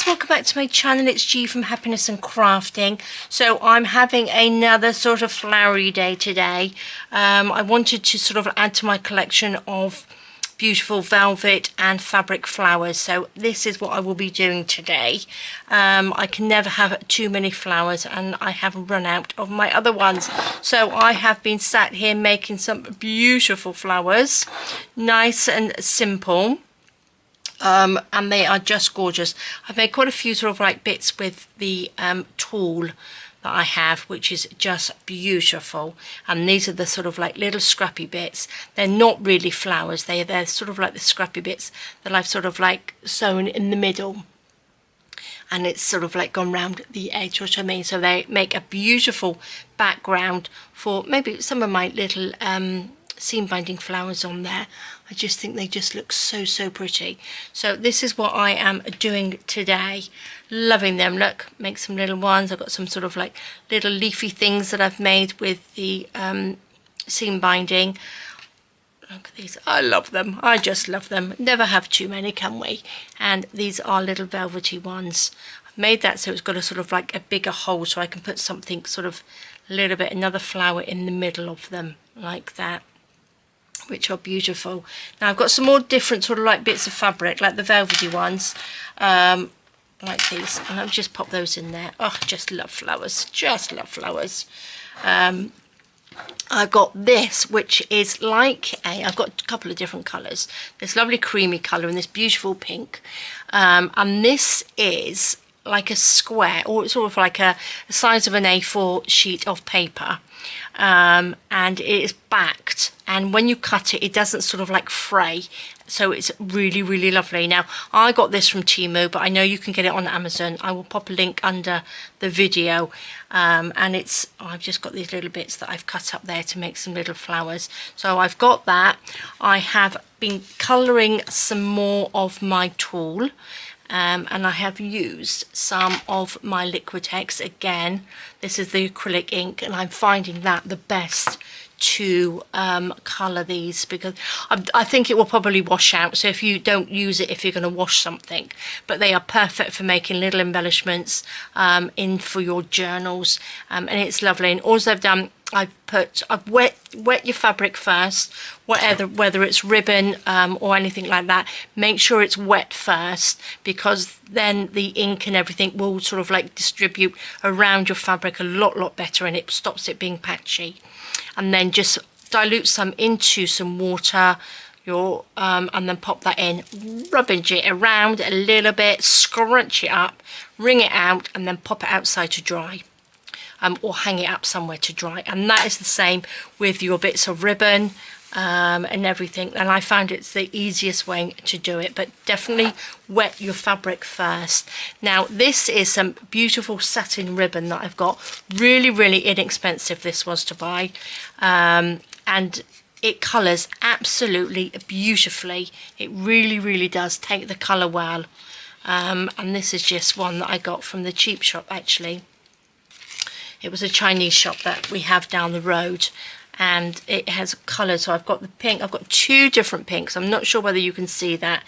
guys, welcome back to my channel. It's G from Happiness and Crafting. So I'm having another sort of flowery day today. I wanted to sort of add to my collection of beautiful velvet and fabric flowers, so this is what I will be doing today. I can never have too many flowers and I have run out of my other ones, so I have been sat here making some beautiful flowers, nice and simple. And they are just gorgeous. I've made quite a few sort of like bits with the tulle that I have, which is just beautiful. And these are the sort of like little scrappy bits. They're not really flowers, they're sort of like the scrappy bits that I've sort of like sewn in the middle, and it's sort of like gone round the edge, what I mean. So they make a beautiful background for maybe some of my little seam binding flowers on there. I just think they just look so pretty. So this is what I am doing today. Loving them. Look, make some little ones. I've got some sort of like little leafy things that I've made with the seam binding. Look at these. I love them. I just love them. Never have too many, can we? And these are little velvety ones. I've made that so it's got a sort of like a bigger hole, so I can put something sort of a little bit, another flower in the middle of them like that, which are beautiful. Now I've got some more different sort of like bits of fabric, like the velvety ones, like these, and I'll just pop those in there. Oh, just love flowers, just love flowers. I've got this, which is like I've got a couple of different colours. This lovely creamy colour and this beautiful pink, and this is like a square, or it's sort of like a size of an A4 sheet of paper, and it is backed, and when you cut it, it doesn't sort of like fray, so it's really lovely. Now I got this from Temu, but I know you can get it on Amazon. I will pop a link under the video, and I've just got these little bits that I've cut up there to make some little flowers. So I've got that. I have been colouring some more of my tulle, and I have used some of my Liquitex again. This is the acrylic ink, and I'm finding that the best to colour these, because I think it will probably wash out, so if you don't use it if you're going to wash something, but they are perfect for making little embellishments in for your journals, and it's lovely. And all I've done, I've wet your fabric first, whether it's ribbon or anything like that. Make sure it's wet first, because then the ink and everything will sort of like distribute around your fabric a lot better, and it stops it being patchy. And then just dilute some into some water, and then pop that in, rubbing it around a little bit, scrunch it up, wring it out, and then pop it outside to dry. Or hang it up somewhere to dry. And that is the same with your bits of ribbon and everything. And I found it's the easiest way to do it, but definitely wet your fabric first. Now this is some beautiful satin ribbon that I've got. Really inexpensive this was to buy, and it colours absolutely beautifully. It really does take the colour well, and this is just one that I got from the cheap shop. Actually, it was a Chinese shop that we have down the road, and it has colours. So I've got the pink, I've got two different pinks. I'm not sure whether you can see that,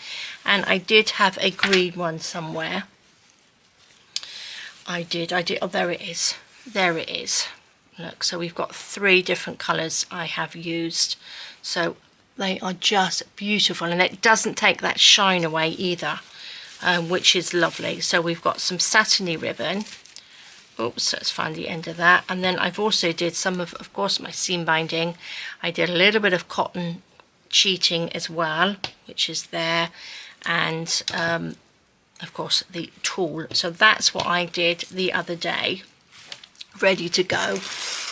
and I did have a green one somewhere. I did. Oh, there it is. Look, so we've got three different colours I have used, so they are just beautiful, and it doesn't take that shine away either, which is lovely. So we've got some satiny ribbon. Oops, let's find the end of that. And then I've also did some of course, my seam binding. I did a little bit of cotton cheating as well, which is there, and of course the tulle. So that's what I did the other day, ready to go.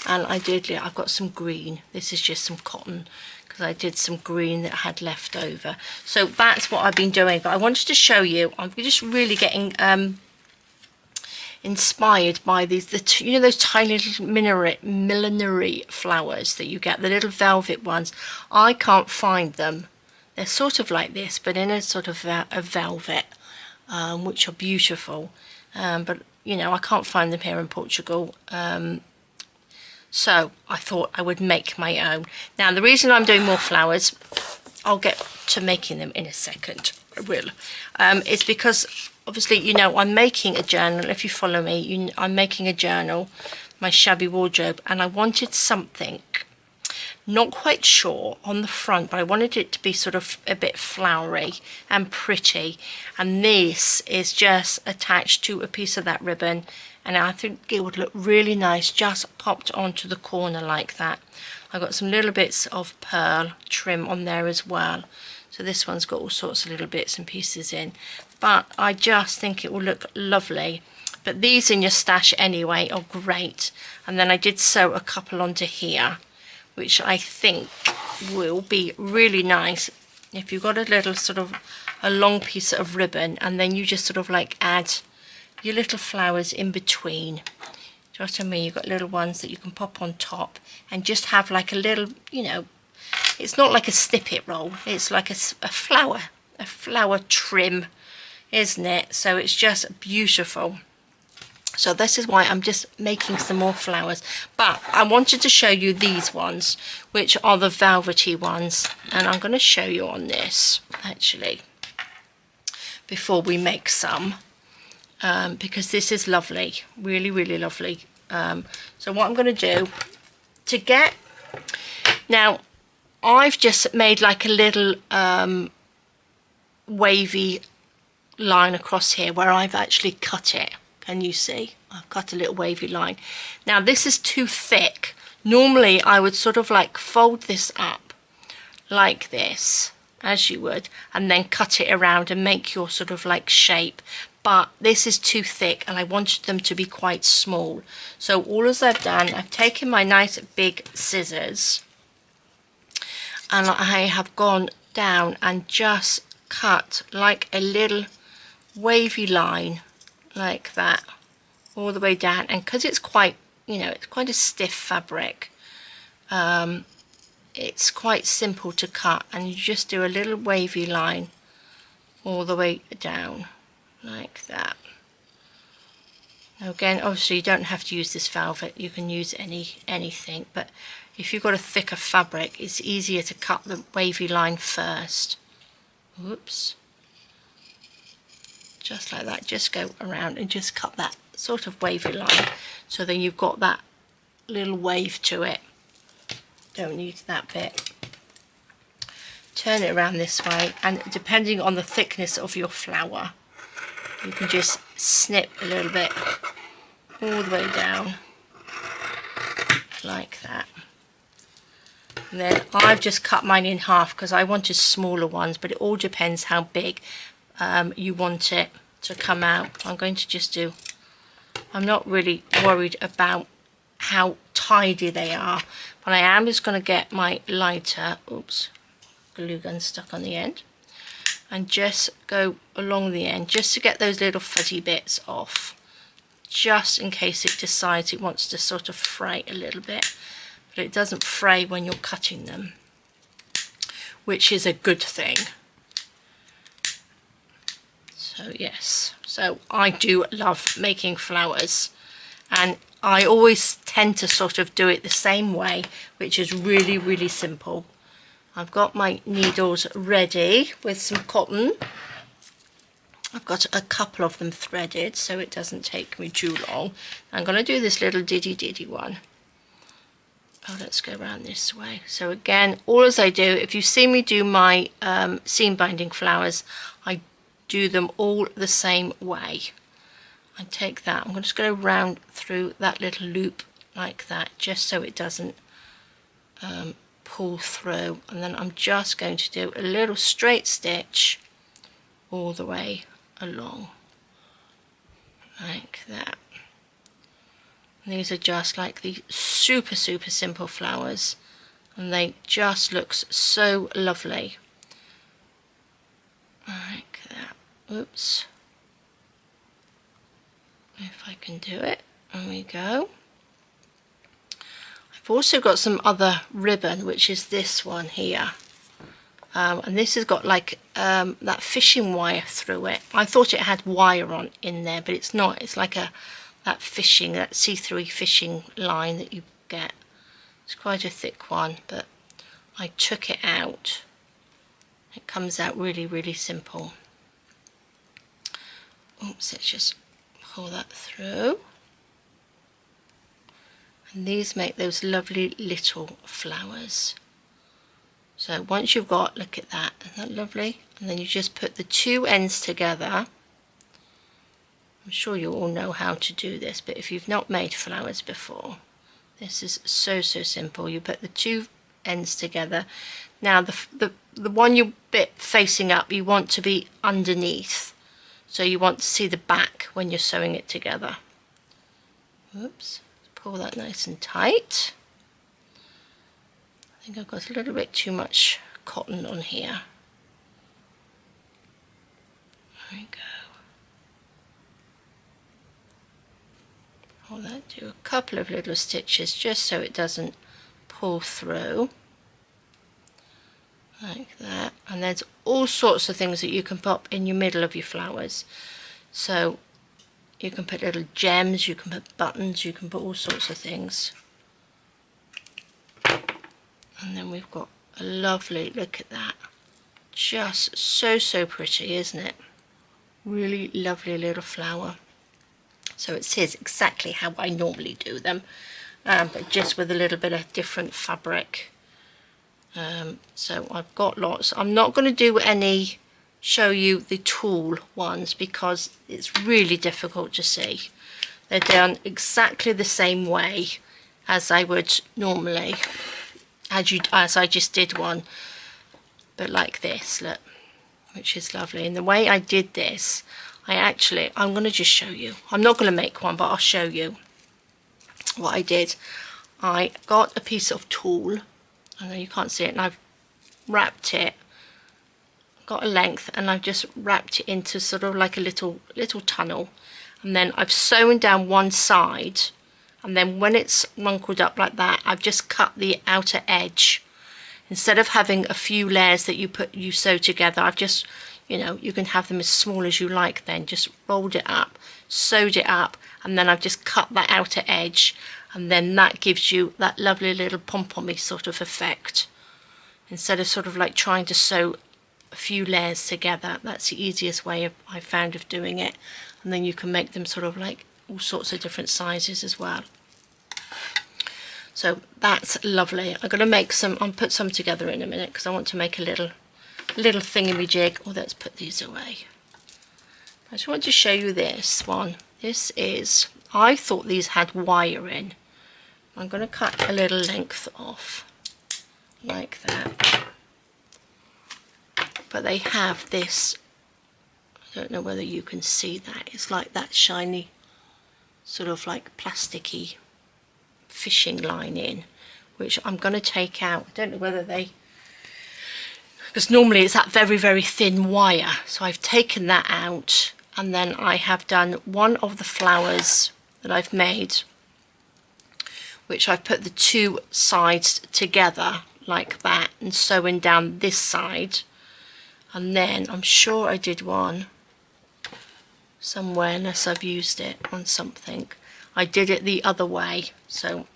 And I've got some green. This is just some cotton, because I did some green that I had left over. So that's what I've been doing. But I wanted to show you, I'm just really getting inspired by these, you know, those tiny little millinery flowers that you get, the little velvet ones. I can't find them. They're sort of like this, but in a sort of a velvet, which are beautiful, but you know, I can't find them here in Portugal, so I thought I would make my own. Now the reason I'm doing more flowers, I'll get to making them in a second, I will, is because obviously, you know, I'm making a journal. If you follow me, I'm making a journal, my shabby wardrobe, and I wanted something, not quite sure, on the front, but I wanted it to be sort of a bit flowery and pretty. And this is just attached to a piece of that ribbon, and I think it would look really nice just popped onto the corner like that. I've got some little bits of pearl trim on there as well. So this one's got all sorts of little bits and pieces in, but I just think it will look lovely. But these in your stash anyway are great. And then I did sew a couple onto here, which I think will be really nice if you've got a little sort of a long piece of ribbon, and then you just sort of like add your little flowers in between. Do you know what I mean? You've got little ones that you can pop on top and just have like a little, you know, it's not like a snippet roll, it's like a flower trim, isn't it? So it's just beautiful. So this is why I'm just making some more flowers. But I wanted to show you these ones, which are the velvety ones. And I'm going to show you on this, actually, before we make some. Because this is lovely. Really, really lovely. So what I'm going to do, to get... Now, I've just made like a little wavy line across here where I've actually cut it. Can you see? I've cut a little wavy line. Now this is too thick. Normally I would sort of like fold this up like this, as you would, and then cut it around and make your sort of like shape. But this is too thick and I wanted them to be quite small. So all as I've done, I've taken my nice big scissors and I have gone down and just cut like a little wavy line like that all the way down. And because it's quite, you know, it's quite a stiff fabric, it's quite simple to cut, and you just do a little wavy line all the way down like that. Now again, obviously you don't have to use this velvet, you can use anything, but if you've got a thicker fabric it's easier to cut the wavy line first. Whoops. Just like that, just go around and just cut that sort of wavy line, so then you've got that little wave to it. Don't need that bit. Turn it around this way, and depending on the thickness of your flower, you can just snip a little bit all the way down like that. And then I've just cut mine in half because I wanted smaller ones, but it all depends how big you want it to come out. I'm going to just do, I'm not really worried about how tidy they are, but I am just going to get my lighter, oops, glue gun stuck on the end, and just go along the end just to get those little fuzzy bits off, just in case it decides it wants to sort of fray a little bit, but it doesn't fray when you're cutting them, which is a good thing. So yes, so I do love making flowers, and I always tend to sort of do it the same way, which is really, really simple. I've got my needles ready with some cotton. I've got a couple of them threaded so it doesn't take me too long. I'm going to do this little diddy one. Oh, let's go around this way. So again, all as I do, if you see me do my seam binding flowers, I do them all the same way. I take that, I'm just going to round through that little loop like that, just so it doesn't pull through, and then I'm just going to do a little straight stitch all the way along like that. And these are just like the super simple flowers, and they just look so lovely like that. Oops, if I can do it. There we go. I've also got some other ribbon, which is this one here, and this has got like that fishing wire through it. I thought it had wire on in there, but it's not. It's like that see-through fishing line that you get. It's quite a thick one, but I took it out. It comes out really simple. Oops, let's just pull that through. And these make those lovely little flowers. So once you've got, look at that, isn't that lovely? And then you just put the two ends together. I'm sure you all know how to do this, but if you've not made flowers before, this is so simple. You put the two ends together. Now the one you bit facing up, you want to be underneath. So you want to see the back when you're sewing it together. Oops, pull that nice and tight. I think I've got a little bit too much cotton on here. There we go. Hold that, do a couple of little stitches just so it doesn't pull through. Like that. And there's all sorts of things that you can pop in your middle of your flowers. So you can put little gems, you can put buttons, you can put all sorts of things. And then we've got a lovely, look at that. Just so pretty, isn't it? Really lovely little flower. So it says exactly how I normally do them, but just with a little bit of different fabric. So I've got lots. I'm not going to show you the tulle ones because it's really difficult to see. They're done exactly the same way as I would normally, as I just did one, but like this, look, which is lovely. And the way I did this, I'm going to just show you. I'm not going to make one, but I'll show you what I did. I got a piece of tulle. I know you can't see it, and I've wrapped it. Got a length, and I've just wrapped it into sort of like a little tunnel. And then I've sewn down one side, and then when it's wrinkled up like that, I've just cut the outer edge. Instead of having a few layers that you sew together, I've just, you can have them as small as you like then. Just rolled it up, sewed it up, and then I've just cut that outer edge, and then that gives you that lovely little pom-pom-y sort of effect. Instead of sort of like trying to sew a few layers together, that's the easiest way I found of doing it. And then you can make them sort of like all sorts of different sizes as well. So that's lovely. I'm going to make some, I'll put some together in a minute because I want to make a little thingamajig. Oh, let's put these away. I just want to show you this one. This is, I thought these had wire in. I'm going to cut a little length off like that. But they have this, I don't know whether you can see that, it's like that shiny sort of like plasticky fishing line in, which I'm going to take out. I don't know whether because normally it's that very thin wire, so I've taken that out, and then I have done one of the flowers that I've made, which I've put the two sides together like that and sewing down this side. And then I'm sure I did one somewhere, unless I've used it on something. I did it the other way, so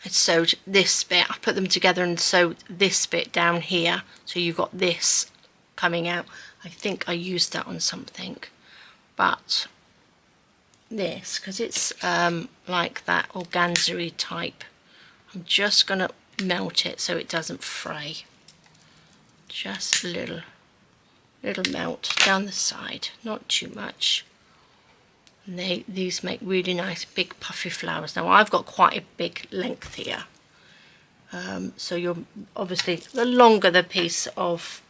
I sewed this bit, I put them together and sewed this bit down here, so you've got this coming out. I think I used that on something, but this, because it's like that organza-y type, I'm just going to melt it so it doesn't fray. Just a little melt down the side, not too much. And these make really nice big puffy flowers. Now I've got quite a big length here, so you're obviously, the longer the piece of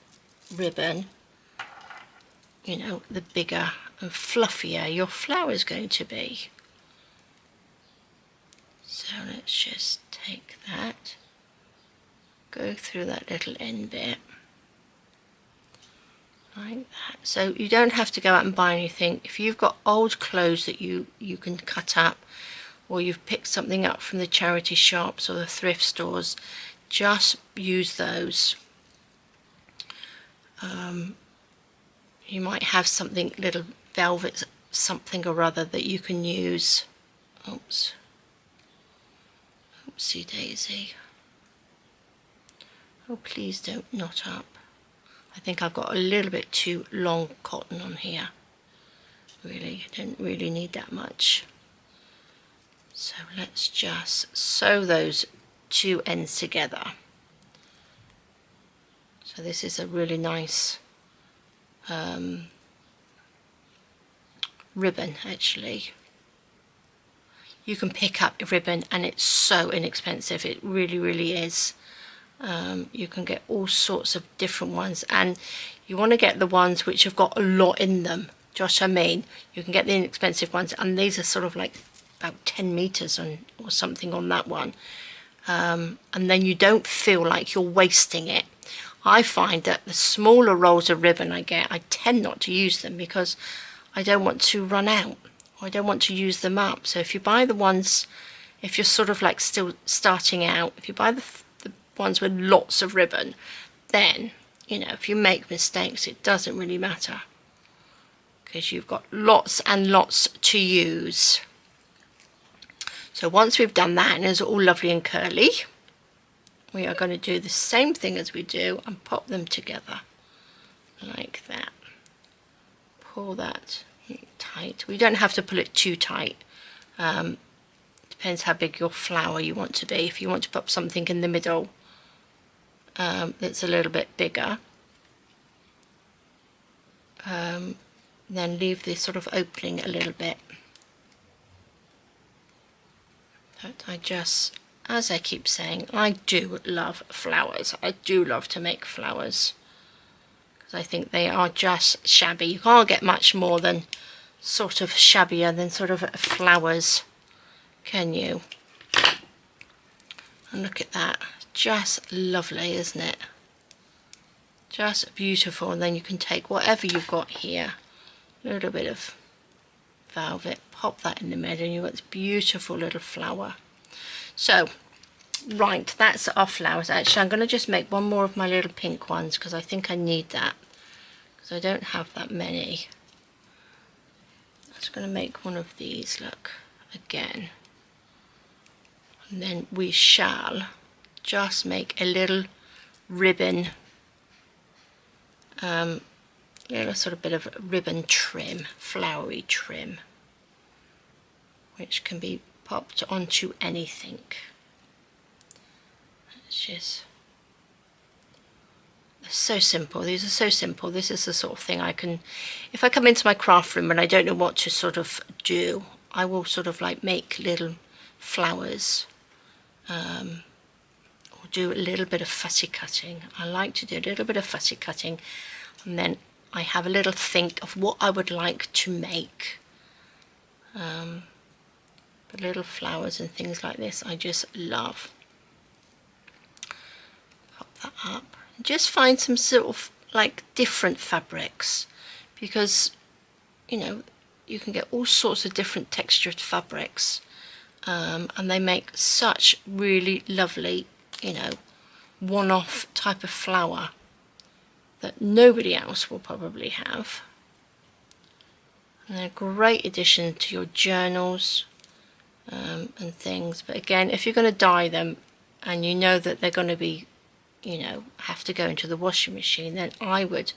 ribbon, the bigger and fluffier your flower is going to be. So let's just take that, go through that little end bit like that. So you don't have to go out and buy anything. If you've got old clothes that you can cut up, or you've picked something up from the charity shops or the thrift stores, just use those. You might have something, little velvet something or other that you can use. Oops. Oopsie daisy. Oh, please don't knot up. I think I've got a little bit too long cotton on here. really. You don't really need that much. So let's just sew those two ends together. So this is a really nice ribbon actually. You can pick up a ribbon and it's so inexpensive, it really is. You can get all sorts of different ones, and you want to get the ones which have got a lot in them. Josh, I mean, you can get the inexpensive ones, and these are sort of like about 10 meters or something on that one. And then you don't feel like you're wasting it. I find that the smaller rolls of ribbon I get, I tend not to use them because I don't want to run out, or I don't want to use them up. So if you buy the ones, if you're sort of like still starting out, if you buy the ones with lots of ribbon, then, you know, if you make mistakes, it doesn't really matter because you've got lots and lots to use. So once we've done that and it's all lovely and curly, we are going to do the same thing as we do and pop them together like that. Pull that tight. We don't have to pull it too tight. Depends how big your flower you want to be. If you want to put something in the middle that's a little bit bigger, then leave this sort of opening a little bit. But I just, as I keep saying, I do love flowers. I do love to make flowers because I think they are just shabby. You can't get much more than sort of shabbier than sort of flowers, can you? And look at that, just lovely, isn't it? Just beautiful. And then you can take whatever you've got here, a little bit of velvet, pop that in the middle, and you've got this beautiful little flower. So right, that's our flowers. Actually, I'm going to just make one more of my little pink ones because I think I need that, because I don't have that many. I'm just going to make one of these, look, again, and then we shall just make a little ribbon, little sort of bit of ribbon trim, flowery trim, which can be popped onto anything. It's just so simple. These are so simple. This is the sort of thing I can, if I come into my craft room and I don't know what to sort of do, I will sort of like make little flowers, or do a little bit of fussy cutting. I like to do a little bit of fussy cutting, and then I have a little think of what I would like to make. But little flowers and things like this I just love. Pop that up. Just find some sort of like different fabrics, because you know you can get all sorts of different textured fabrics, and they make such really lovely, you know, one-off type of flower that nobody else will probably have. And they're a great addition to your journals and things. But again, if you're going to dye them and you know that they're going to be, you know, have to go into the washing machine, then I would,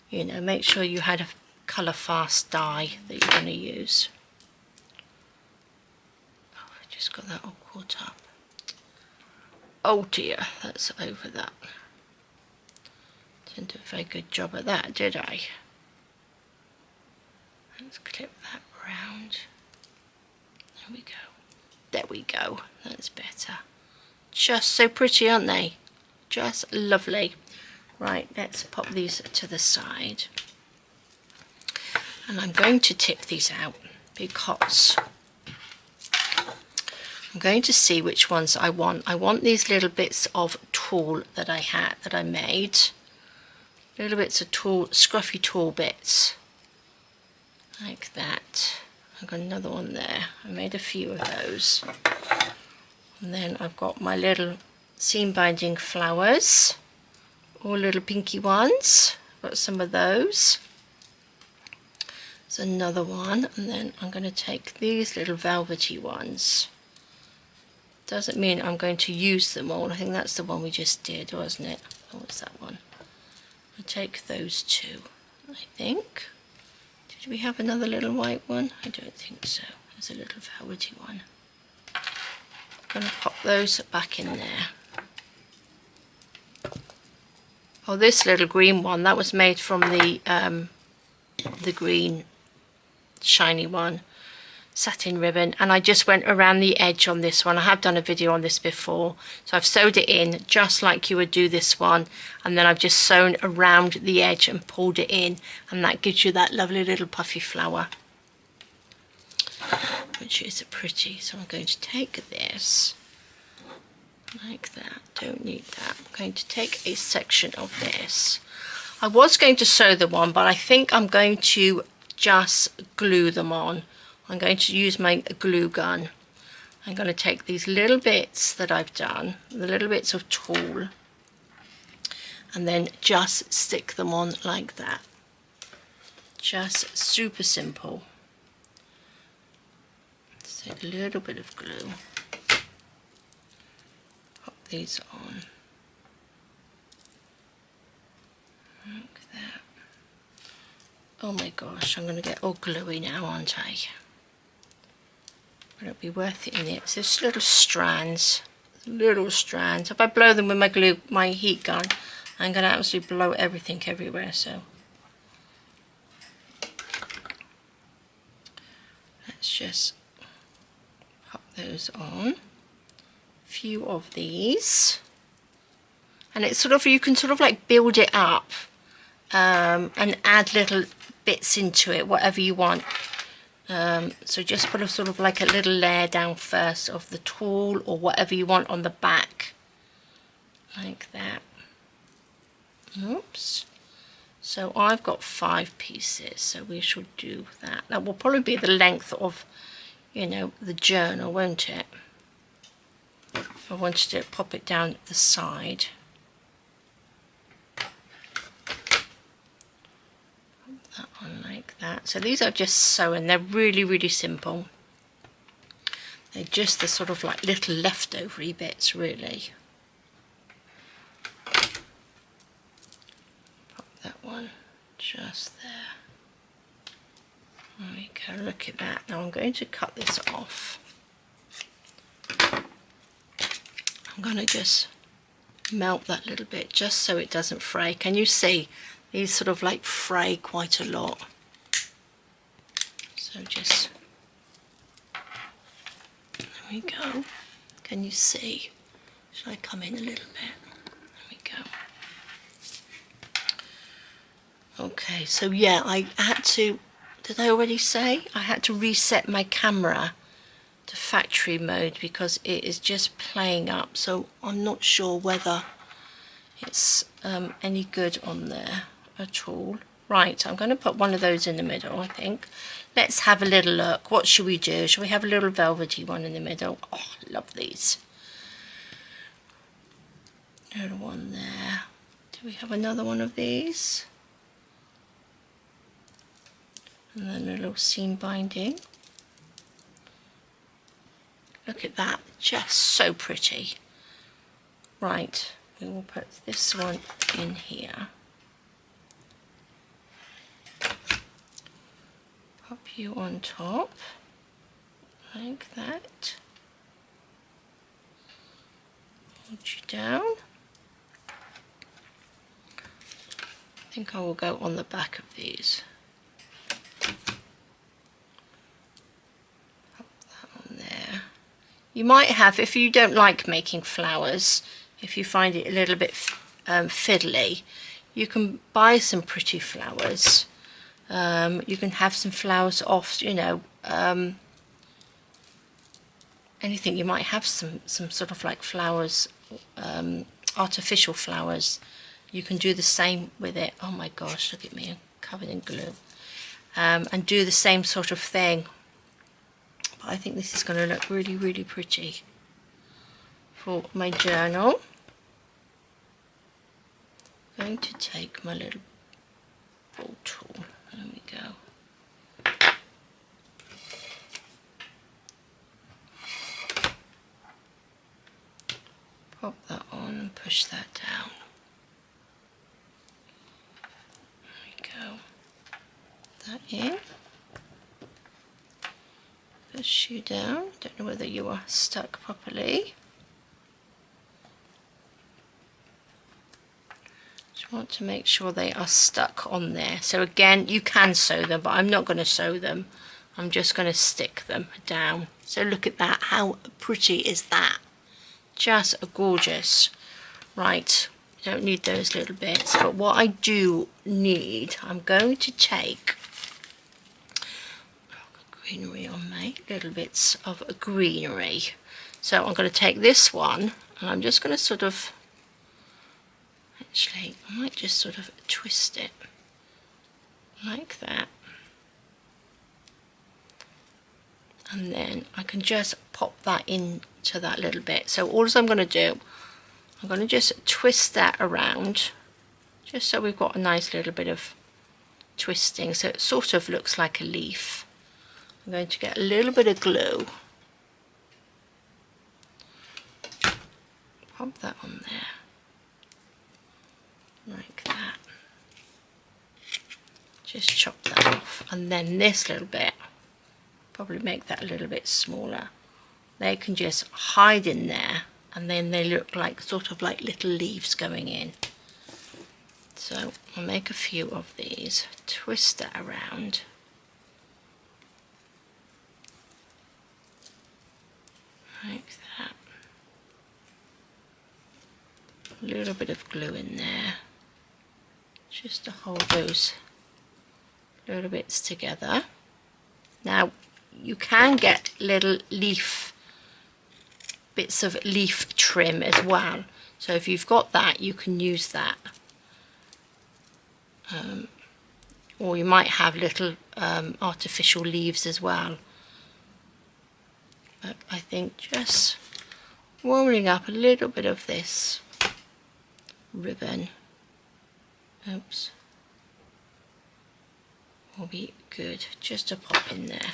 you know, make sure you had a colour fast dye that you're going to use. Oh, I just got that all caught up. Oh dear, that's over that. Didn't do a very good job at that, did I? Let's clip that round. There we go. There we go. That's better. Just so pretty, aren't they? Just lovely. Right, let's pop these to the side. And I'm going to tip these out because I'm going to see which ones I want. I want these little bits of tulle that I made. Little bits of tulle, scruffy tulle bits. Like that. I've got another one there. I made a few of those. And then I've got my little seam binding flowers, all little pinky ones. Got some of those. There's another one, and then I'm going to take these little velvety ones. Doesn't mean I'm going to use them all. I think that's the one we just did, wasn't it? Or was that one? I'll take those two, I think. Did we have another little white one? I don't think so. There's a little velvety one. I'm going to pop those back in there. Oh, this little green one, that was made from the green shiny one, satin ribbon, and I just went around the edge on this one. I have done a video on this before, so I've sewed it in just like you would do this one, and then I've just sewn around the edge and pulled it in, and that gives you that lovely little puffy flower, which is pretty. So I'm going to take this like that. Don't need that. I'm going to take a section of this. I was going to sew the one, but I think I'm going to just glue them on. I'm going to use my glue gun. I'm going to take these little bits that I've done, the little bits of tulle, and then just stick them on like that. Just super simple. Take a little bit of glue. Pop these on. Like that. Oh my gosh, I'm going to get all gluey now, aren't I? But it'll be worth it in the end. It's just little strands. If I blow them with my heat gun, I'm going to absolutely blow everything everywhere. So let's just pop those on. A few of these. And it's sort of, you can sort of like build it up and add little bits into it, whatever you want. So just put a sort of like a little layer down first of the tulle or whatever you want on the back, like that. Oops. So I've got 5 pieces, so we should do that. That will probably be the length of, you know, the journal, won't it? If I wanted to pop it down the side. That one like that. So these are just sewn. They're really, really simple. They're just the sort of like little leftovery bits, really. Pop that one just there. There we go. Look at that. Now I'm going to cut this off. I'm going to just melt that little bit just so it doesn't fray. Can you see? These sort of like fray quite a lot. So just, there we go. Can you see? Should I come in a little bit? There we go. Okay, so yeah, I had to, did I already say? I had to reset my camera to factory mode because it is just playing up. So I'm not sure whether it's any good on there at all. Right, I'm going to put one of those in the middle, I think. Let's have a little look. What should we do? Shall we have a little velvety one in the middle? Oh, I love these. Little one there. Do we have another one of these? And then a little seam binding. Look at that, just so pretty. Right, we will put this one in here. Pop you on top, like that. Hold you down. I think I will go on the back of these. Pop that on there. You might have, if you don't like making flowers, if you find it a little bit fiddly, you can buy some pretty flowers. You can have some flowers off, you know, anything. You might have some sort of like flowers, artificial flowers. You can do the same with it. Oh my gosh, look at me, I'm covered in glue. And do the same sort of thing. But I think this is going to look really, really pretty for my journal. I'm going to take my little ball tool. There we go. Pop that on and push that down. There we go. that in. Push you down. Don't know whether you are stuck properly. Just want to make sure they are stuck on there. So again, you can sew them, but I'm not going to sew them. I'm just going to stick them down. So look at that. How pretty is that? Just gorgeous. Right, don't need those little bits, but what I do need, I'm going to take greenery on me, little bits of greenery. So I'm going to take this one and I'm just going to sort of, actually I might just sort of twist it like that, and then I can just pop that into that little bit. So all I'm going to do, I'm going to just twist that around just so we've got a nice little bit of twisting, so it sort of looks like a leaf. I'm going to get a little bit of glue, pop that on there like that, just chop that off, and then this little bit, probably make that a little bit smaller. They can just hide in there, and then they look like sort of like little leaves going in. So I'll make a few of these, twist that around, like that. A little bit of glue in there, just to hold those little bits together. Now you can get little bits of leaf trim as well, so if you've got that you can use that, or you might have little artificial leaves as well. But I think just rolling up a little bit of this ribbon, oops, will be good just to pop in there.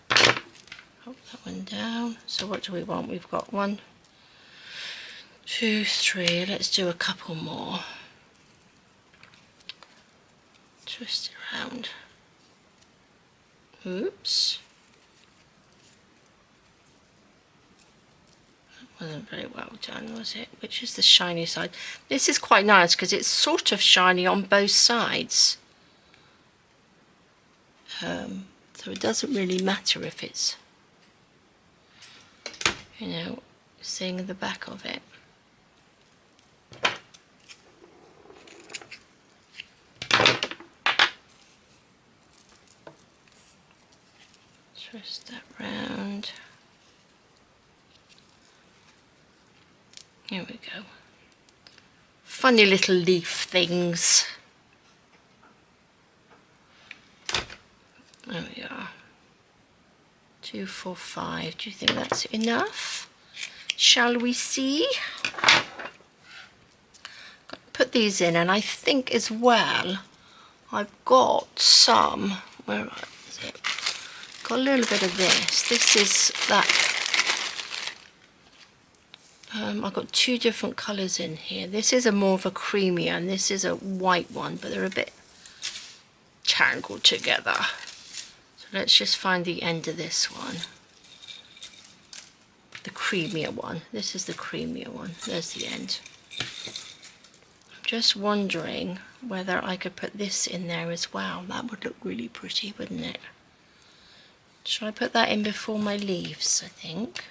Pop that one down. So what do we want? We've got 1, 2, 3. Let's do a couple more. Twist it around. Oops. That wasn't very well done, was it? Which is the shiny side? This is quite nice because it's sort of shiny on both sides. So it doesn't really matter if it's, you know, seeing the back of it. Twist that round. Here we go. Funny little leaf things. There we are. 2, 4, 5. Do you think that's enough? Shall we see? Put these in, and I think as well I've got some, where is it? Got a little bit of this. This is that. I've got 2 different colours in here. This is a more of a creamier, and this is a white one, but they're a bit tangled together. So let's just find the end of this one. The creamier one. This is the creamier one. There's the end. I'm just wondering whether I could put this in there as well. That would look really pretty, wouldn't it? Shall I put that in before my leaves, I think?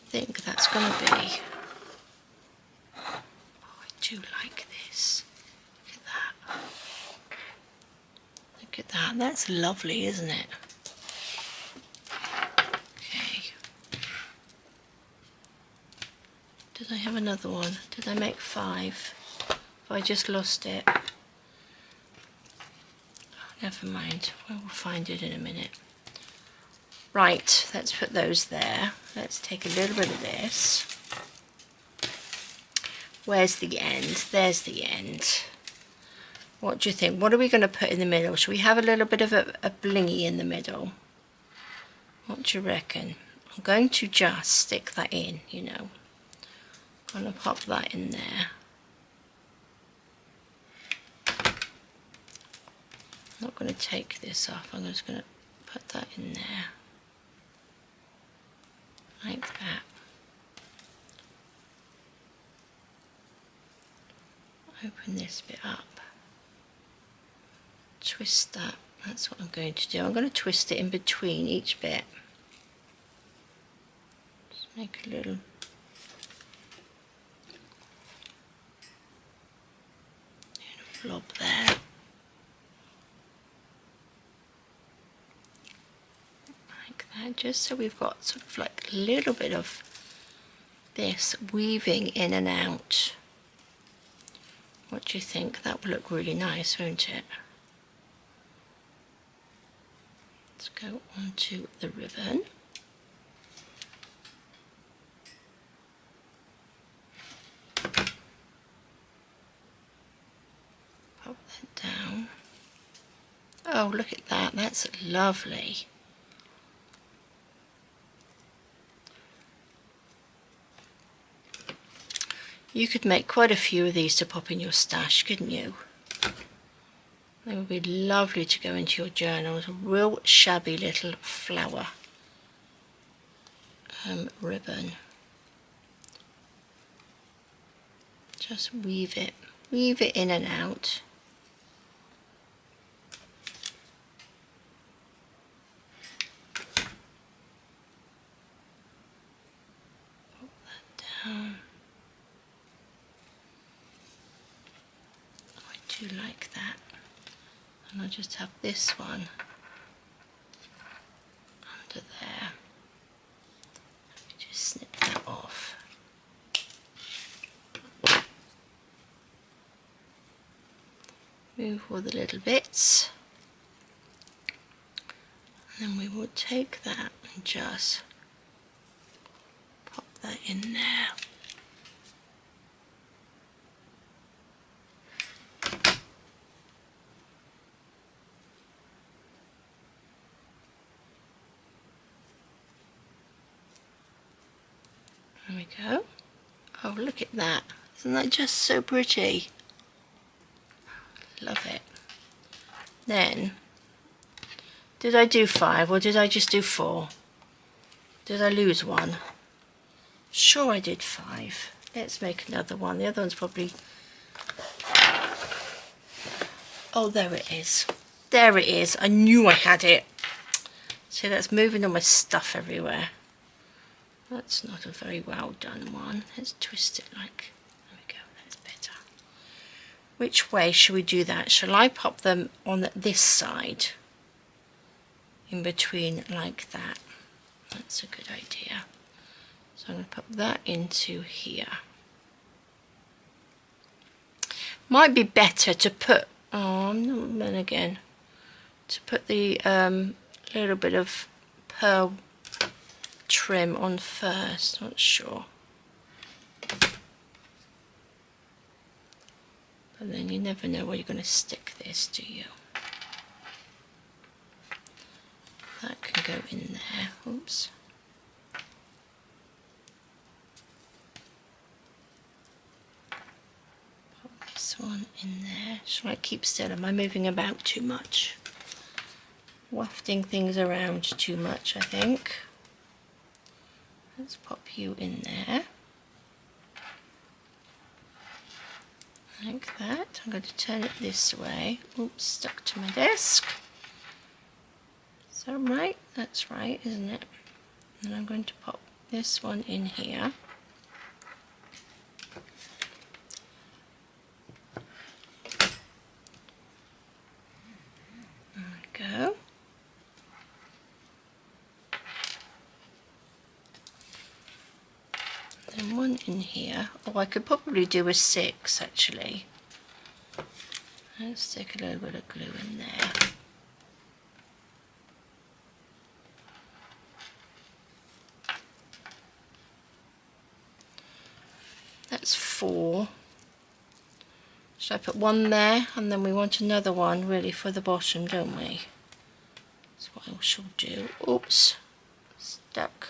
I think that's going to be... Oh, I do like this. Look at that. Look at that. That's lovely, isn't it? Okay. Did I have another one? Did I make 5? Have I just lost it? Oh, never mind. We'll find it in a minute. Right, let's put those there. Let's take a little bit of this. Where's the end? There's the end. What do you think? What are we going to put in the middle? Should we have a little bit of a blingy in the middle? What do you reckon? I'm going to just stick that in, you know. I'm going to pop that in there. I'm not going to take this off, I'm just going to put that in there, like that. Open this bit up, twist that, that's what I'm going to do. I'm going to twist it in between each bit. Just make a little blob there. Like that, just so we've got sort of like a little bit of this weaving in and out. What do you think? That will look really nice, won't it? Let's go onto the ribbon. Pop that down. Oh, look at that, that's lovely. You could make quite a few of these to pop in your stash, couldn't you? They would be lovely to go into your journal. It's a real shabby little flower ribbon. Just weave it in and out. Put that down. I do like that. And I'll just have this one under there. Let me just snip that off. Move all the little bits. And then we will take that and just pop that in there. There we go. Oh, look at that. Isn't that just so pretty? Love it. Then, did I do 5 or did I just do 4? Did I lose one? Sure I did 5. Let's make another one. The other one's probably... Oh, there it is. There it is. I knew I had it. See, that's moving all my stuff everywhere. That's not a very well done one. Let's twist it like, there we go, that's better. Which way shall we do that? Shall I pop them on this side? In between like that. That's a good idea. So I'm going to put that into here. Might be better to put, oh, then again, to put the little bit of pearl trim on first, not sure. But then you never know where you're going to stick this, do you? That can go in there. Oops. Put this one in there. Shall I keep still? Am I moving about too much? Wafting things around too much, I think. Let's pop you in there. Like that. I'm going to turn it this way. Oops, stuck to my desk. Is that right? That's right, isn't it? And I'm going to pop this one in here. There we go. And one in here. Oh, I could probably do a 6 actually. Let's stick a little bit of glue in there. That's 4. Should I put one there? And then we want another one really for the bottom, don't we? That's what I shall do. Oops, stuck.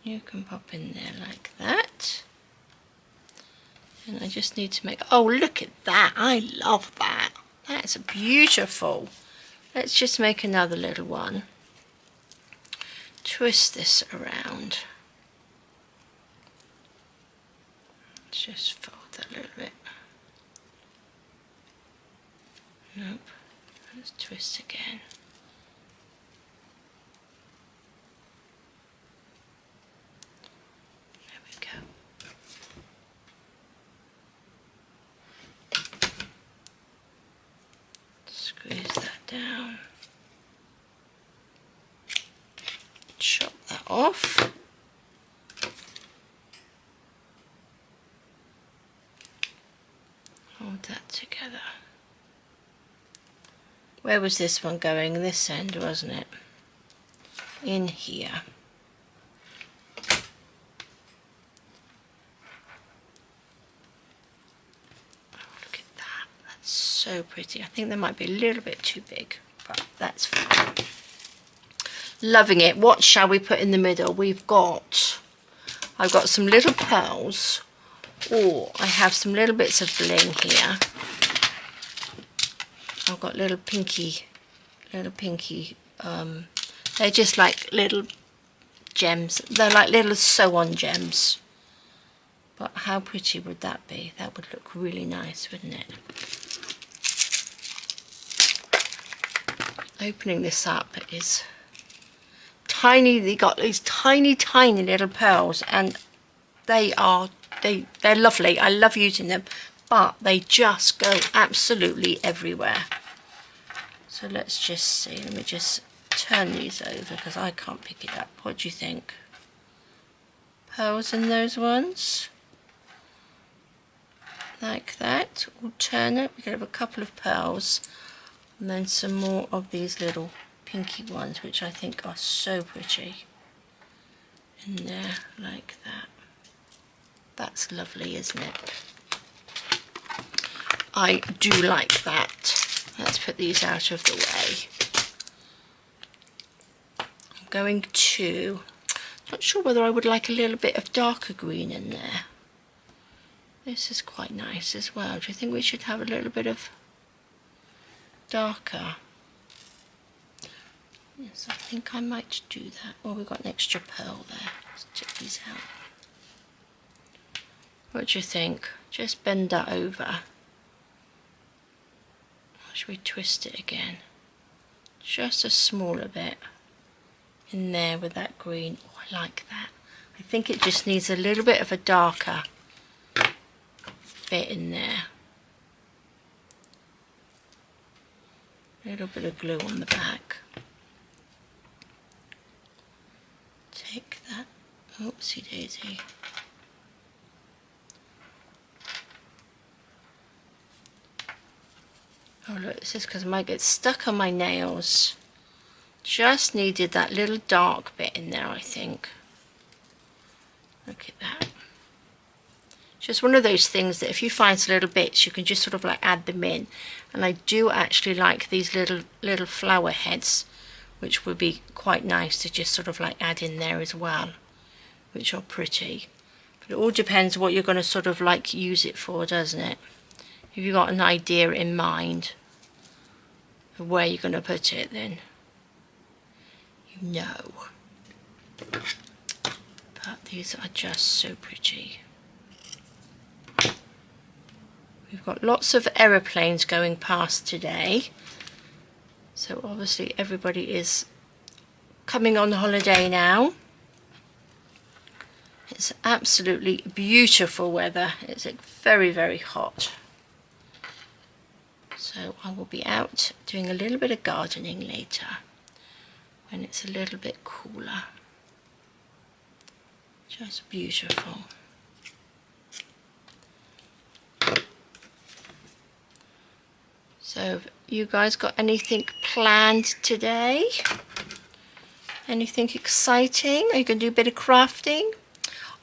You can pop in there like that. And I just need to make, oh, look at that. I love that. That's beautiful. Let's just make another little one. Twist this around. Just fold that a little bit. Nope. Let's twist again. There we go. Squeeze that down. Chop that off. Hold that together. Where was this one going? This end, wasn't it? In here. Oh, look at that. That's so pretty. I think they might be a little bit too big, but that's fine. Loving it. What shall we put in the middle? I've got some little pearls. Or I have some little bits of bling here. I've got little pinky, they're just like little gems. They're like little sew-on gems. But how pretty would that be? That would look really nice, wouldn't it? Opening this up is tiny. They got these tiny little pearls, and they're lovely. I love using them, but they just go absolutely everywhere. So let's just see. Let me just turn these over because I can't pick it up. What do you think? Pearls in those ones? Like that. Alternate. We could have a couple of pearls and then some more of these little pinky ones, which I think are so pretty. In there, like that. That's lovely, isn't it? I do like that. Let's put these out of the way. I'm going to, not sure whether I would like a little bit of darker green in there. This is quite nice as well. Do you think we should have a little bit of darker? Yes, I think I might do that. Oh, we've got an extra pearl there. Let's check these out. What do you think? Just bend that over. Should we twist it again? Just a smaller bit in there with that green. Oh, I like that. I think it just needs a little bit of a darker bit in there. A little bit of glue on the back. Take that. Oopsie daisy. Oh look, this is because I might get stuck on my nails. Just needed that little dark bit in there, I think. Look at that. Just one of those things that if you find some little bits, you can just sort of like add them in. And I do actually like these little flower heads, which would be quite nice to just sort of like add in there as well, which are pretty. But it all depends what you're going to sort of like use it for, doesn't it? If you've got an idea in mind of where you're going to put it, then you know. But these are just so pretty. We've got lots of aeroplanes going past today. So obviously everybody is coming on holiday now. It's absolutely beautiful weather. It's very, very hot. So I will be out doing a little bit of gardening later when it's a little bit cooler. Just beautiful. So have you guys got anything planned today? Anything exciting? Are you going to do a bit of crafting?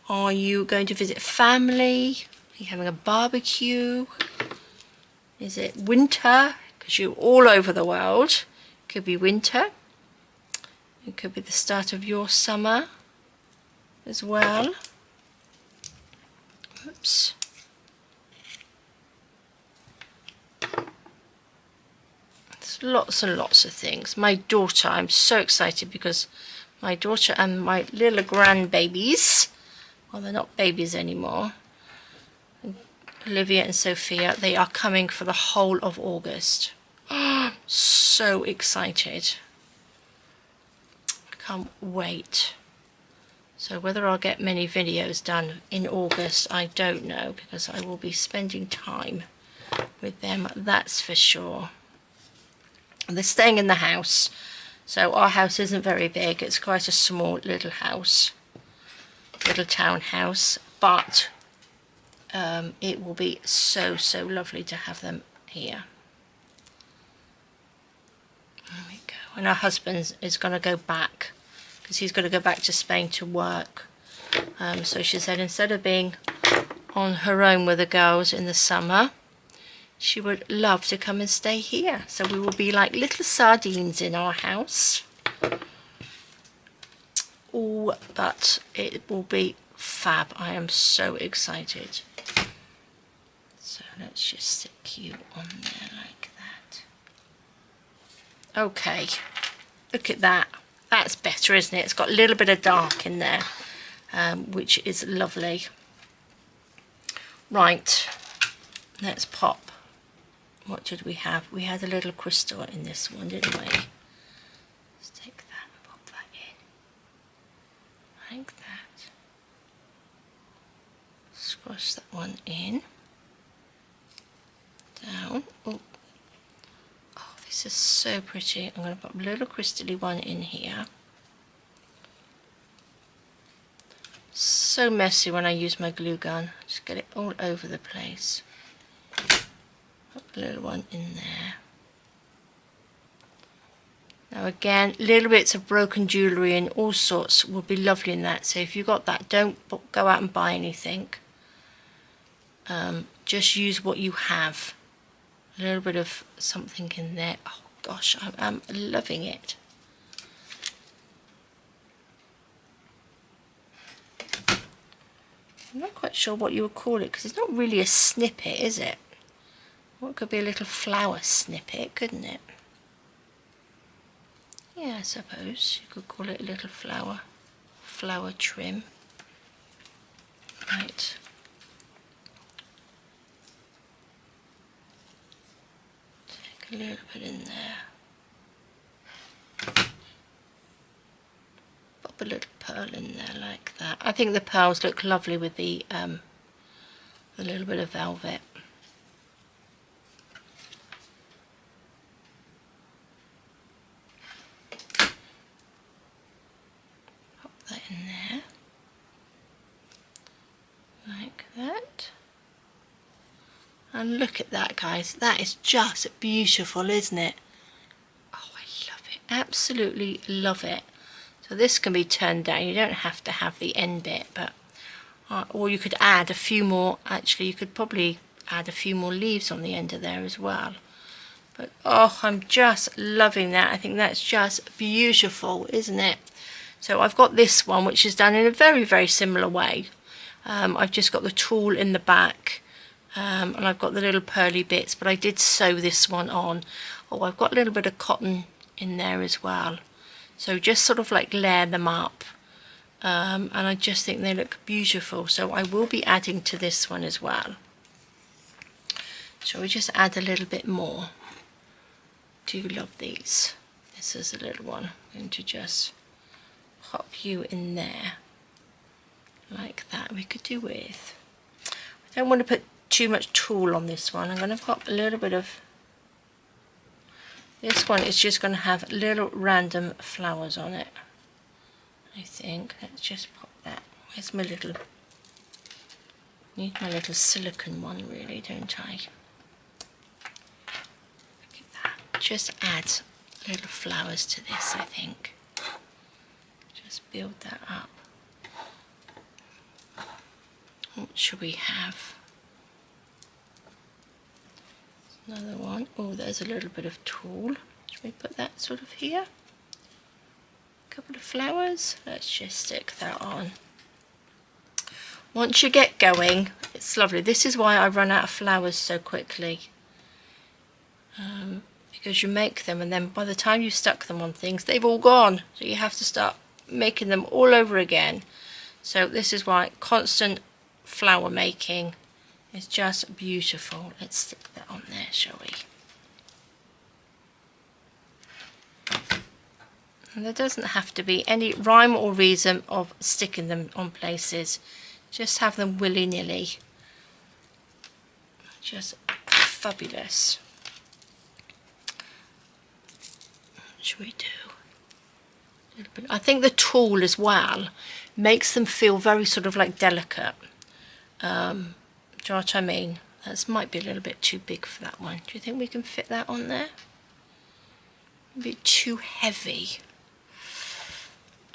Are you going to visit family? Are you having a barbecue? Is it winter? Because you're all over the world. It could be winter. It could be the start of your summer as well. Oops. lots and lots of things. My daughter, I'm so excited because my daughter and my little grandbabies, well, they're not babies anymore, Olivia and Sophia, they are coming for the whole of August. Oh, so excited. Can't wait. So whether I'll get many videos done in August, I don't know, because I will be spending time with them, that's for sure. They're staying in the house, so our house isn't very big. It's quite a small little house, little townhouse, but it will be so lovely to have them here. There we go. And our husband is going to go back, because he's going to go back to Spain to work. So she said instead of being on her own with the girls in the summer, she would love to come and stay here. So we will be like little sardines in our house. Oh, but it will be fab. I am so excited. So let's just stick you on there like that. Okay, look at that. That's better, isn't it? It's got a little bit of dark in there, which is lovely. Right, let's pop. What did we have? We had a little crystal in this one, didn't we? Let's take that and pop that in. Like that. Squash that one in. Down. Oh, this is so pretty. I'm going to put a little crystally one in here. So messy when I use my glue gun. Just get it all over the place. Put a little one in there. Now again, little bits of broken jewellery and all sorts will be lovely in that. So if you've got that, don't go out and buy anything. Just use what you have. A little bit of something in there. Oh gosh, I'm loving it. I'm not quite sure what you would call it, because it's not really a snippet, is it? Well, it could be a little flower snippet, couldn't it? Yeah, I suppose you could call it a little flower trim. Right. Take a little bit in there. Pop a little pearl in there like that. I think the pearls look lovely with the little bit of velvet. That in there like that, and look at that, guys. That is just beautiful, isn't it? Oh, I love it, absolutely love it. So this can be turned down. You don't have to have the end bit, but or you could add a few more. Actually, you could probably add a few more leaves on the end of there as well. But oh, I'm just loving that. I think that's just beautiful, isn't it? So I've got this one, which is done in a very similar way. I've just got the tulle in the back, and I've got the little pearly bits, but I did sew this one on. Oh, I've got a little bit of cotton in there as well. So just sort of like layer them up, and I just think they look beautiful. So I will be adding to this one as well. Shall we just add a little bit more? Do love these. This is a little one. I'm going to just pop you in there like that. We could do with, I don't want to put too much tulle on this one. I'm going to pop a little bit of, this one is just going to have little random flowers on it, I think. Let's just pop that. Where's my little, need my little silicone one really, don't I? Look at that. Just add little flowers to this, I think. Just build that up. What should we have? Another one. Oh, there's a little bit of tulle. Should we put that sort of here? A couple of flowers. Let's just stick that on. Once you get going, it's lovely. This is why I run out of flowers so quickly. because you make them and then by the time you stuck them on things, they've all gone. So you have to start making them all over again. So this is why constant flower making is just beautiful. Let's stick that on there, shall we? And there doesn't have to be any rhyme or reason of sticking them on places. Just have them willy-nilly. Just fabulous. What should we do? A little bit. I think the tulle as well makes them feel very sort of like delicate. Do you know what I mean? That might be a little bit too big for that one. Do you think we can fit that on there? A bit too heavy.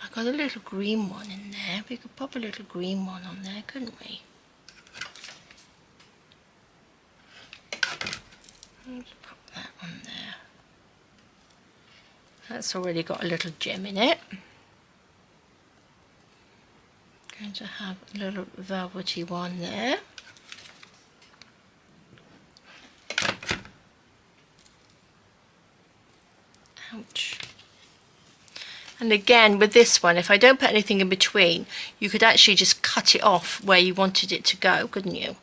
I've got a little green one in there. We could pop a little green one on there, couldn't we? Let's pop that on there. That's already got a little gem in it. Going to have a little velvety one there. Ouch. And again with this one, if I don't put anything in between, you could actually just cut it off where you wanted it to go, couldn't you?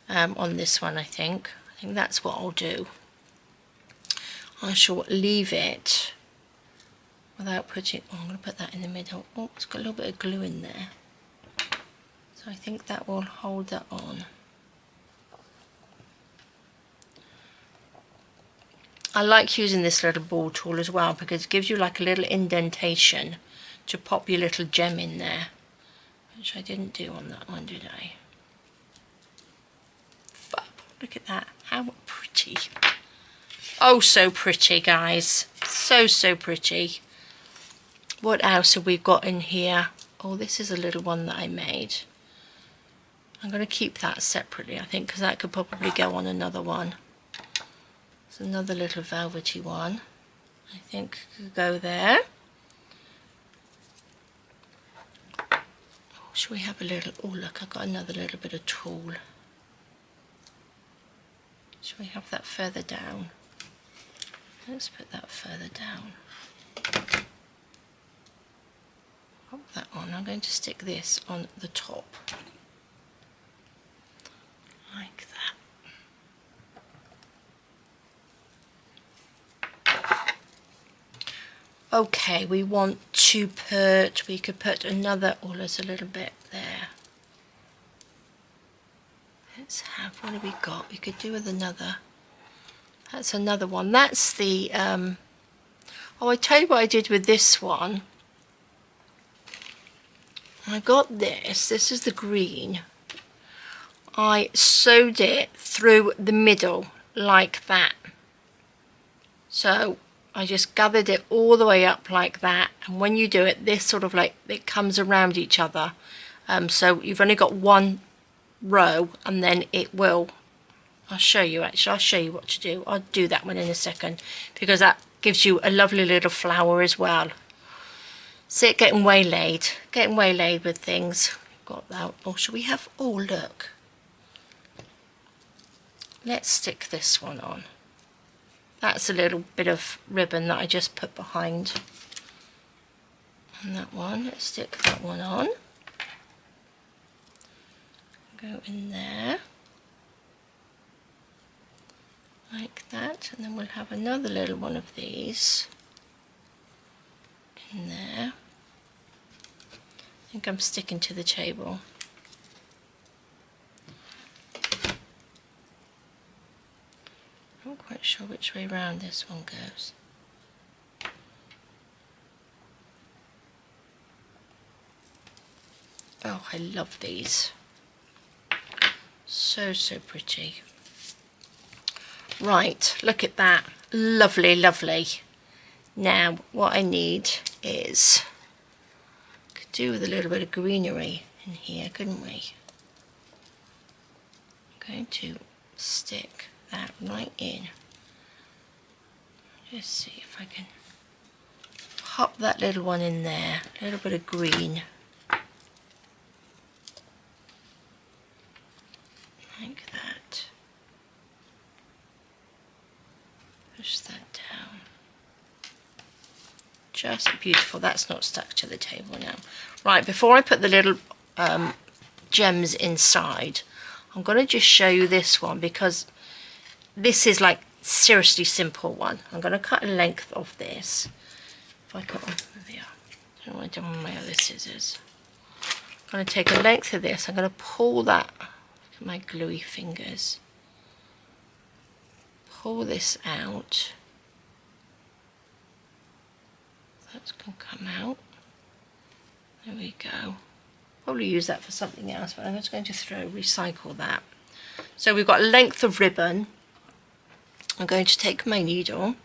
On this one, I think that's what I'll do. I shall leave it without putting, oh, I'm going to put that in the middle. Oh, it's got a little bit of glue in there. So I think that will hold that on. I like using this little ball tool as well because it gives you like a little indentation to pop your little gem in there, which I didn't do on that one, did I? Fab. Look at that, how pretty. Oh, so pretty, guys. So pretty. What else have we got in here? Oh, this is a little one that I made. I'm going to keep that separately, I think, because that could probably go on another one. It's another little velvety one. I think could go there. Oh, should we have a little, oh look, I've got another little bit of tulle. Should we have that further down? Let's put that further down. Pop that on. I'm going to stick this on the top. Like that. Okay, we want to put, we could put another, oh, there's a little bit there. Let's have, what have we got? We could do with another. That's another one. That's the, oh, I tell you what I did with this one. I got this is the green. I sewed it through the middle like that. So I just gathered it all the way up like that. And when you do it, this sort of like, it comes around each other. So you've only got one row and then it will, I'll show you actually, I'll show you what to do. I'll do that one in a second because that gives you a lovely little flower as well. See it getting waylaid with things. Got that. Oh, should we have, oh look. Let's stick this one on. That's a little bit of ribbon that I just put behind. And that one, let's stick that one on. Go in there. Like that, and then we'll have another little one of these in there. I think I'm sticking to the table. I'm not quite sure which way round this one goes. Oh, I love these. So pretty. Right, look at that. Lovely, lovely. Now, what I need is, could do with a little bit of greenery in here, couldn't we? I'm going to stick that right in. Just see if I can pop that little one in there. A little bit of green. Like that. push that down. Just beautiful. That's not stuck to the table now. Right, before I put the little gems inside, I'm going to just show you this one because this is like seriously simple one. I'm going to cut a length of this. If I cut on there, I don't know what I've done with my other scissors. I'm going to take a length of this. I'm going to pull that. Look at my gluey fingers. Pull this out. That's going to come out. There we go. Probably use that for something else, but I'm just going to recycle that. So we've got a length of ribbon. I'm going to take my needle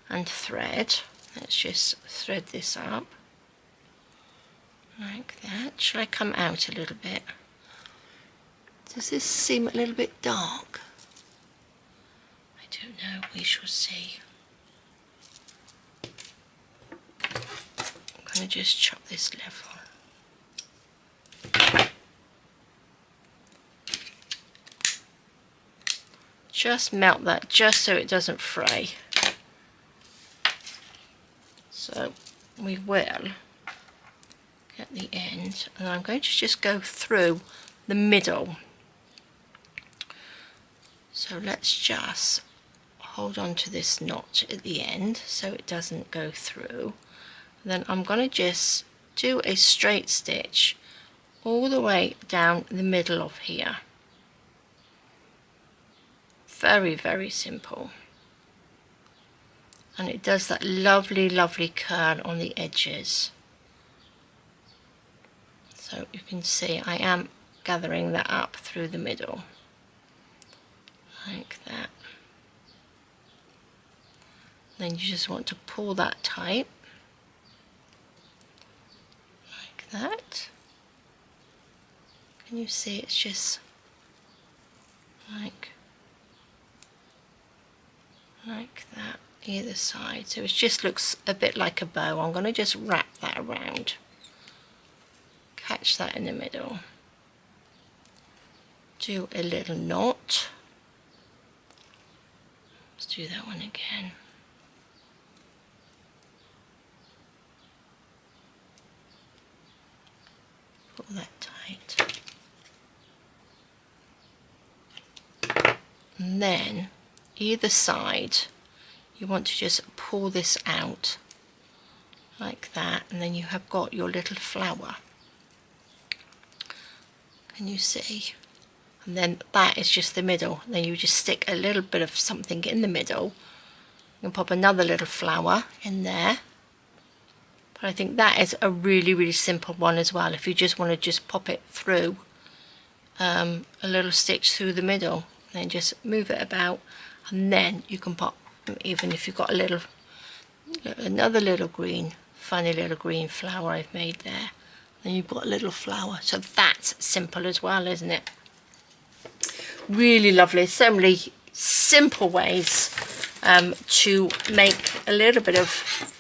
and thread. Let's just thread this up like that. Shall I come out a little bit? Does this seem a little bit dark? I don't know, we shall see. I'm going to just chop this level. Just melt that just so it doesn't fray. So we will get the end, and I'm going to just go through the middle. So let's just hold on to this knot at the end so it doesn't go through. And then I'm going to just do a straight stitch all the way down the middle of here. Very, very simple. And it does that lovely, lovely curl on the edges. So you can see I am gathering that up through the middle. Like that. Then you just want to pull that tight. Like that. Can you see it's just like that either side, so it just looks a bit like a bow. I'm going to just wrap that around, catch that in the middle, do a little knot. Let's do that one again. Pull that tight, and then either side you want to just pull this out like that, and then you have got your little flower. Can you see? And then that is just the middle. And then you just stick a little bit of something in the middle. You can pop another little flower in there. But I think that is a really, really simple one as well. If you just want to just pop it through, a little stitch through the middle, then just move it about, and then you can pop, even if you've got a little, another little green, funny little green flower I've made there, then you've got a little flower. So that's simple as well, isn't it? Really lovely. So many simple ways to make a little bit of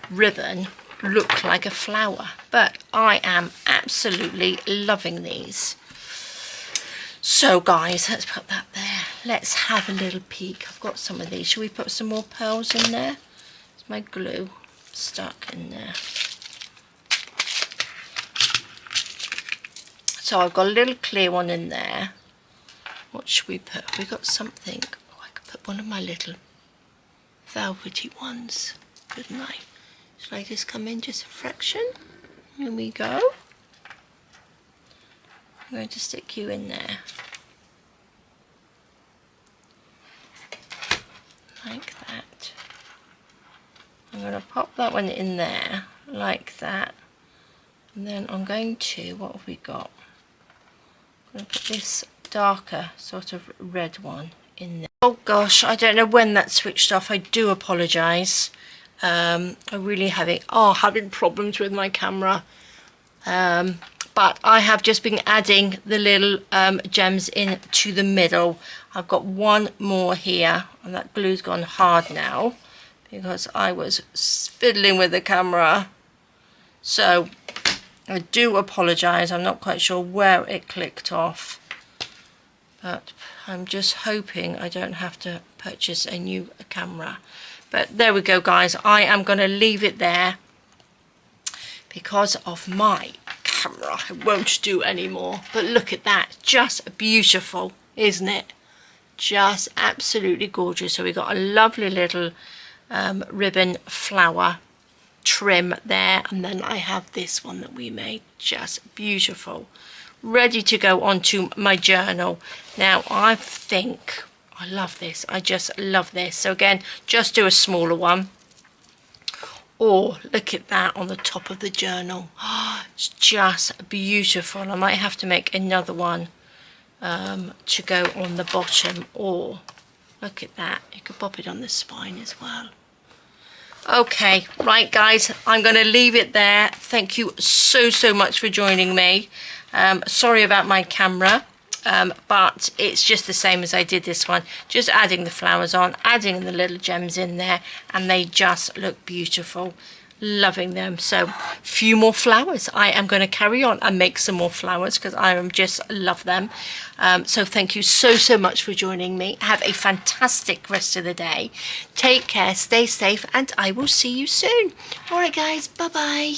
ribbon look like a flower, but I am absolutely loving these. So guys, let's put that there. Let's have a little peek. I've got some of these. Should we put some more pearls in there? Is my glue stuck in there? So I've got a little clear one in there. What should we put? Have we got something? Oh, I could put one of my little velvety ones, couldn't I? Should I just come in just a fraction? Here we go. I'm going to stick you in there. Like that. I'm going to pop that one in there, like that. And then I'm going to, what have we got? I'm going to put this darker sort of red one in there. Oh gosh, I don't know when that switched off. I do apologise. I'm really having problems with my camera. But I have just been adding the little gems in to the middle. I've got one more here, and that glue's gone hard now because I was fiddling with the camera. So I do apologise. I'm not quite sure where it clicked off, but I'm just hoping I don't have to purchase a new camera. But there we go, guys. I am going to leave it there because of my camera. I won't do any more. But look at that. Just beautiful, isn't it? Just absolutely gorgeous. So we've got a lovely little ribbon flower trim there, and then I have this one that we made, just beautiful, ready to go onto my journal. Now I think I love this. I just love this. So again, just do a smaller one. Or look at that on the top of the journal. Oh, it's just beautiful. I might have to make another one to go on the bottom. Or look at that, you could pop it on the spine as well. Okay, right guys, I'm going to leave it there. Thank you so much for joining me. Sorry about my camera, but it's just the same as I did this one. Just adding the flowers on, adding the little gems in there, and they just look beautiful. Loving them. So few more flowers. I am going to carry on and make some more flowers because I just love them. So thank you so much for joining me. Have a fantastic rest of the day. Take care, stay safe, and I will see you soon. All right guys, bye bye.